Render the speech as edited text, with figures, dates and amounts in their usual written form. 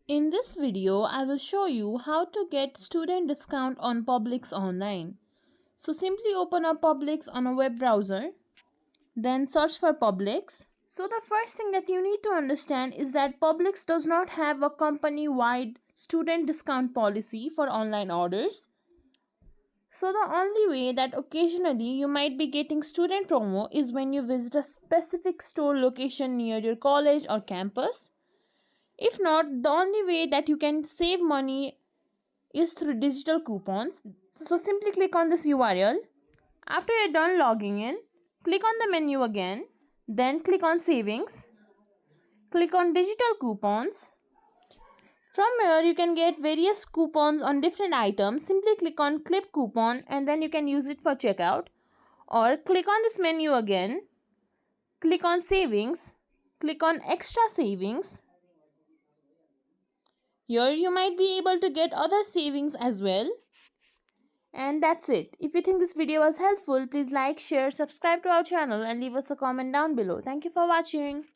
In this video, I will show you how to get student discount on Publix online. So simply open up Publix on a web browser, then search for Publix. So the first thing that you need to understand is that Publix does not have a company-wide student discount policy for online orders. So the only way that occasionally you might be getting student promo is when you visit a specific store location near your college or campus. If not, the only way that you can save money is through digital coupons. So simply click on this URL. After you're done logging in, click on the menu again. Then click on savings. Click on digital coupons. From here you can get various coupons on different items. Simply click on clip coupon and then you can use it for checkout. Or click on this menu again. Click on savings. Click on extra savings. Here you might be able to get other savings as well. And that's it. If you think this video was helpful, please like, share, subscribe to our channel and leave us a comment down below. Thank you for watching.